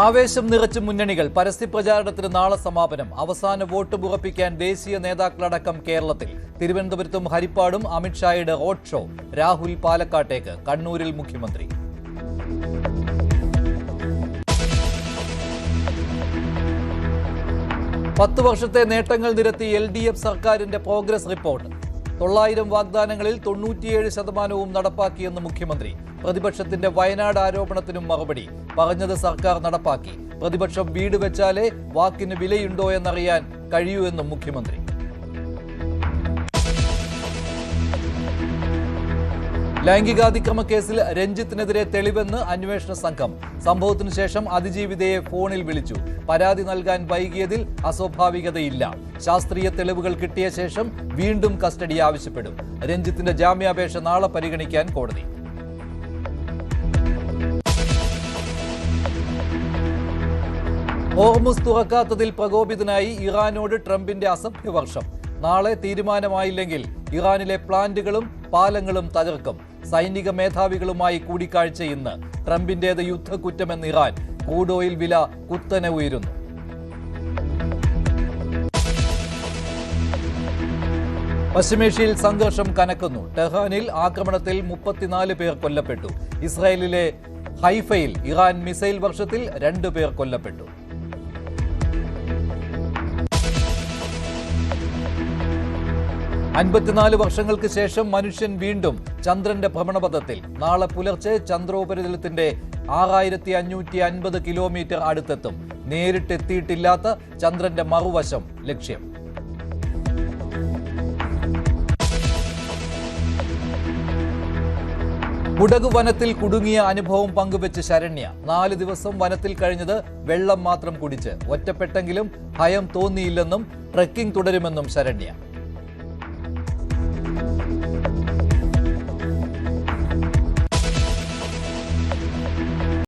ആവേശം നിറച്ച് മുന്നണികൾ പരസ്യപ്രചാരണത്തിന് നാളെ സമാപനം. അവസാന വോട്ട് ഉറപ്പിക്കാൻ ദേശീയ നേതാക്കളടക്കം കേരളത്തിൽ. തിരുവനന്തപുരത്തും ഹരിപ്പാടും അമിത്ഷായുടെ റോഡ് ഷോ. രാഹുൽ പാലക്കാട്ടേക്ക്, കണ്ണൂരിൽ മുഖ്യമന്ത്രി. പത്ത് വർഷത്തെ നേട്ടങ്ങൾ നിരത്തി LDF സർക്കാരിന്റെ പ്രോഗ്രസ് റിപ്പോർട്ട്. 900 വാഗ്ദാനങ്ങളിൽ 97% നടപ്പാക്കിയെന്ന് മുഖ്യമന്ത്രി. പ്രതിപക്ഷത്തിന്റെ വയനാട് ആരോപണത്തിനും മറുപടി. പറഞ്ഞത് സർക്കാർ നടപ്പാക്കി. പ്രതിപക്ഷം വീട് വെച്ചാലേ വാക്കിന് വിലയുണ്ടോ എന്നറിയാൻ കഴിയൂ എന്നും മുഖ്യമന്ത്രി. ലൈംഗികാതിക്രമ കേസിൽ രഞ്ജിത്തിനെതിരെ തെളിവെന്ന് അന്വേഷണ സംഘം. സംഭവത്തിനു ശേഷം അതിജീവിതയെ ഫോണിൽ വിളിച്ചു. പരാതി നൽകാൻ വൈകിയതിൽ അസ്വാഭാവികതയില്ല. ശാസ്ത്രീയ തെളിവുകൾ കിട്ടിയ ശേഷം വീണ്ടും കസ്റ്റഡി ആവശ്യപ്പെടും. രഞ്ജിത്തിന്റെ ജാമ്യാപേക്ഷ നാളെ പരിഗണിക്കാൻ കോടതി. ഹോർമുസ് തുറക്കാത്തതിൽ പ്രകോപിതനായി ഇറാനോട് ട്രംപിന്റെ അസഭ്യവർഷം. നാളെ തീരുമാനമായില്ലെങ്കിൽ ഇറാനിലെ പ്ലാന്റുകളും പാലങ്ങളും തകർക്കും. സൈനിക മേധാവികളുമായി കൂടിക്കാഴ്ച ഇന്ന്. ട്രംപിന്റേത് യുദ്ധക്കുറ്റമെന്ന് ഇറാൻ. ക്രൂഡ് ഓയിൽ വില കുത്തനെ ഉയരുന്നു. പശ്ചിമേഷ്യയിൽ സംഘർഷം കനക്കുന്നു. ടെഹ്റാനിൽ ആക്രമണത്തിൽ 34 പേർ കൊല്ലപ്പെട്ടു. ഇസ്രായേലിലെ ഹൈഫയിൽ ഇറാൻ മിസൈൽ വർഷത്തിൽ 2 പേർ കൊല്ലപ്പെട്ടു. 54 വർഷങ്ങൾക്ക് ശേഷം മനുഷ്യൻ വീണ്ടും ചന്ദ്രന്റെ ഭ്രമണപഥത്തിൽ. നാളെ പുലർച്ചെ ചന്ദ്രോപരിതലത്തിന്റെ 6550 കിലോമീറ്റർ അടുത്തെത്തും. നേരിട്ടെത്തിയിട്ടില്ലാത്ത ചന്ദ്രന്റെ മറുവശം ലക്ഷ്യം. കുടക് വനത്തിൽ കുടുങ്ങിയ അനുഭവം പങ്കുവെച്ച് ശരണ്യ. 4 ദിവസം വനത്തിൽ കഴിഞ്ഞത് വെള്ളം മാത്രം കുടിച്ച്. ഒറ്റപ്പെട്ടെങ്കിലും ഭയം തോന്നിയില്ലെന്നും ട്രെക്കിംഗ് തുടരുമെന്നും ശരണ്യ.